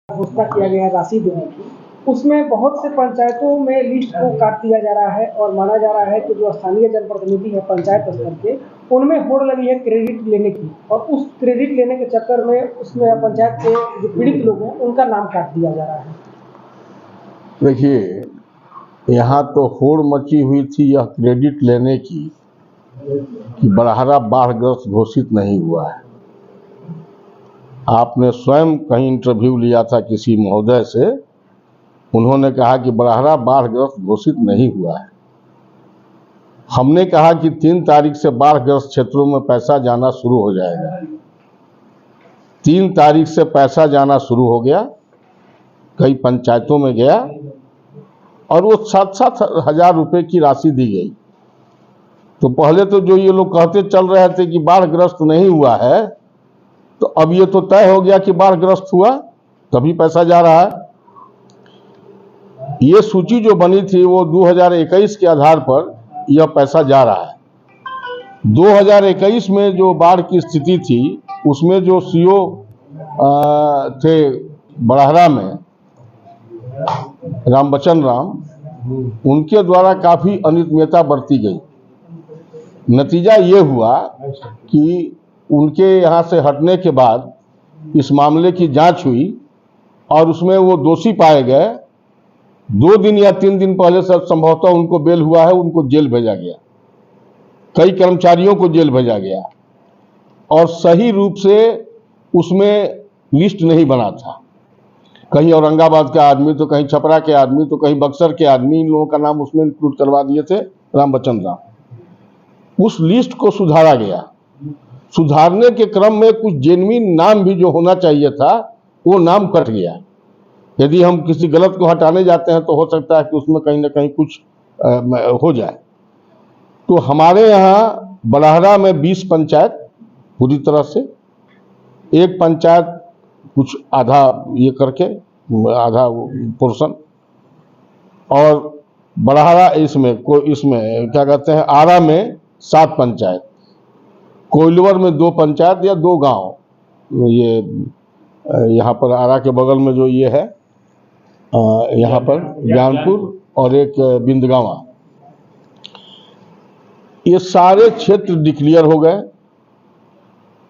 घोषणा किया गया राशि देने की, उसमें बहुत से पंचायतों में लिस्ट को काट दिया जा रहा है और माना जा रहा है कि जो स्थानीय जनप्रतिनिधि है पंचायत स्तर के, उनमें होड़ लगी है क्रेडिट लेने की, और उस क्रेडिट लेने के चक्कर में उसमें पंचायत के जो पीड़ित लोग हैं उनका नाम काट दिया जा रहा है। देखिए, यहाँ तो होड़ मची हुई थी यह क्रेडिट लेने की कि बड़हरा बाढ़ग्रस्त घोषित नहीं हुआ है। आपने स्वयं कहीं इंटरव्यू लिया था किसी महोदय से, उन्होंने कहा कि बड़हरा बाढ़ग्रस्त घोषित नहीं हुआ है। हमने कहा कि 3 तारीख से बाढ़ग्रस्त क्षेत्रों में पैसा जाना शुरू हो जाएगा। 3 तारीख से पैसा जाना शुरू हो गया, कई पंचायतों में गया और वो 7-7 हजार रुपये की राशि दी गई। तो पहले तो जो ये लोग कहते चल रहे थे कि बाढ़ग्रस्त नहीं हुआ है, तो अब ये तो तय हो गया कि बाढ़ग्रस्त हुआ तभी पैसा जा रहा है। ये सूची जो बनी थी वो 2021 के आधार पर यह पैसा जा रहा है। 2021 में जो बाढ़ की स्थिति थी उसमें जो सीओ थे बड़हरा में, रामबचन राम, उनके द्वारा काफ़ी अनियमितता बरती गई। नतीजा ये हुआ कि उनके यहाँ से हटने के बाद इस मामले की जांच हुई और उसमें वो दोषी पाए गए। 2 दिन या 3 दिन पहले संभवतः उनको बेल हुआ है, उनको जेल भेजा गया। कई कर्मचारियों को जेल भेजा गया और सही रूप से उसमें लिस्ट नहीं बना था। कहीं औरंगाबाद का आदमी तो कहीं छपरा के आदमी तो कहीं बक्सर के आदमी, इन लोगों का नाम उसमें इंक्लूड करवा दिए थे, रामबचन राम। उस लिस्ट को सुधारा गया। सुधारने के क्रम में कुछ जेन्युइन नाम भी जो होना चाहिए था वो नाम कट गया। यदि हम किसी गलत को हटाने जाते हैं तो हो सकता है कि उसमें कहीं ना कहीं कुछ हो जाए। तो हमारे यहाँ बड़हरा में 20 पंचायत पूरी तरह से, एक पंचायत कुछ आधा ये करके, आधा पोर्शन, और बड़हरा इसमें क्या कहते हैं, आरा में 7 पंचायत, कोइलवर में 2 पंचायत या 2 गांव, ये यहाँ पर आरा के बगल में जो ये है यहाँ पर ज्ञानपुर और एक बिंदगावा, ये सारे क्षेत्र डिक्लेयर हो गए।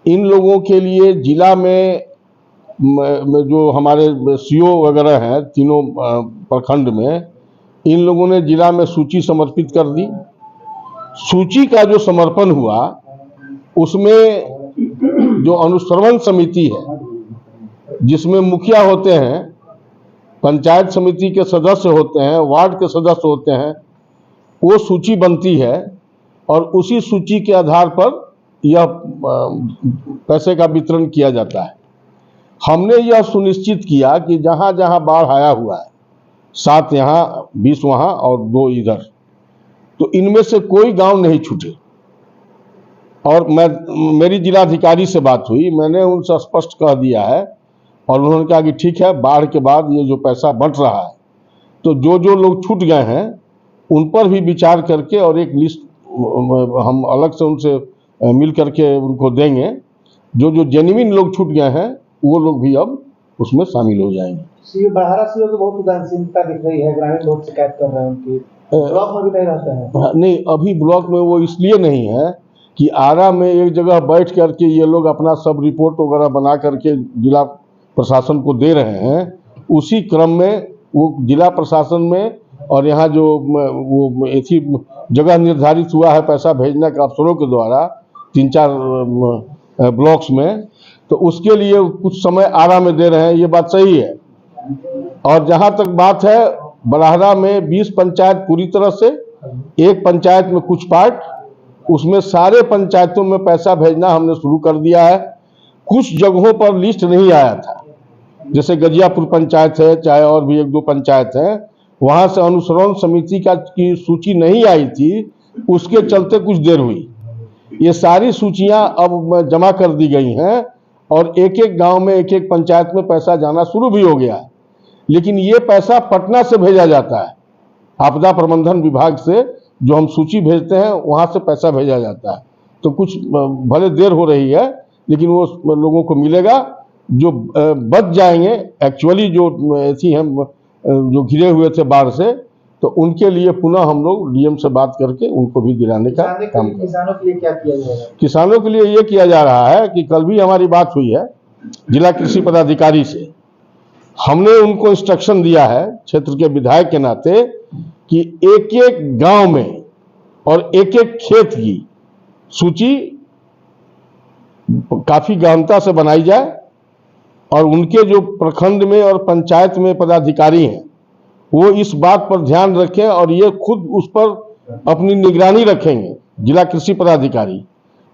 इन लोगों के लिए जिला में जो हमारे सीओ वगैरह हैं तीनों प्रखंड में, इन लोगों ने जिला में सूची समर्पित कर दी। सूची का जो समर्पण हुआ उसमें जो अनुश्रवण समिति है जिसमें मुखिया होते हैं, पंचायत समिति के सदस्य होते हैं, वार्ड के सदस्य होते हैं, वो सूची बनती है और उसी सूची के आधार पर यह पैसे का वितरण किया जाता है। हमने यह सुनिश्चित किया कि जहाँ जहाँ बाढ़ आया हुआ है, 7 यहाँ, 20 वहाँ और 2 इधर, तो इनमें से कोई गांव नहीं छूटे। और मेरी जिलाधिकारी से बात हुई, मैंने उनसे स्पष्ट कह दिया है और उन्होंने कहा कि ठीक है, बाढ़ के बाद ये जो पैसा बंट रहा है तो जो जो लोग छूट गए हैं उन पर भी विचार करके और एक लिस्ट हम अलग से उनसे मिल करके उनको देंगे। जो जो जेन्युइन लोग छूट गए हैं वो लोग भी अब उसमें शामिल हो जाएंगे। सीओ बड़हरा सीओ की बहुत उदासीनता दिख रही है, ग्रामीण लोग शिकायत कर रहे हैं उनकी, ब्लॉक में भी नहीं रहते हैं। नहीं, अभी ब्लॉक में वो इसलिए नहीं है कि आरा में एक जगह बैठ करके ये लोग अपना सब रिपोर्ट वगैरह बना करके जिला प्रशासन को दे रहे हैं। उसी क्रम में वो जिला प्रशासन में और यहाँ जो वो ऐसी जगह निर्धारित हुआ है पैसा भेजने का अफसरों के द्वारा 3-4 ब्लॉक्स में, तो उसके लिए कुछ समय आरा में दे रहे हैं, ये बात सही है। और जहाँ तक बात है, बड़हरा में 20 पंचायत पूरी तरह से, एक पंचायत में कुछ पार्ट, उसमें सारे पंचायतों में पैसा भेजना हमने शुरू कर दिया है। कुछ जगहों पर लिस्ट नहीं आया था, जैसे गजियापुर पंचायत है, चाहे और भी 1-2 पंचायत है, वहाँ से अनुश्रवण समिति की सूची नहीं आई थी, उसके चलते कुछ देर हुई। ये सारी सूचियां अब जमा कर दी गई हैं और एक एक गांव में, एक एक पंचायत में पैसा जाना शुरू भी हो गया है। लेकिन ये पैसा पटना से भेजा जाता है, आपदा प्रबंधन विभाग से जो हम सूची भेजते हैं वहाँ से पैसा भेजा जाता है। तो कुछ भले देर हो रही है लेकिन वो लोगों को मिलेगा जो बच जाएंगे एक्चुअली जो ऐसी हम जो घिरे हुए थे बाढ़ से, तो उनके लिए पुनः हम लोग डीएम से बात करके उनको भी दिलाने का काम करें। किसानों के लिए क्या किया जाएगा? किसानों के लिए ये किया जा रहा है कि कल भी हमारी बात हुई है जिला कृषि पदाधिकारी से। हमने उनको इंस्ट्रक्शन दिया है क्षेत्र के विधायक के नाते कि एक एक गांव में और एक एक खेत की सूची काफी गहनता से बनाई जाए और उनके जो प्रखंड में और पंचायत में पदाधिकारी हैं वो इस बात पर ध्यान रखें और ये खुद उस पर अपनी निगरानी रखेंगे जिला कृषि पदाधिकारी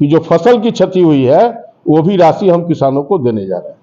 कि जो फसल की क्षति हुई है वो भी राशि हम किसानों को देने जा रहे हैं।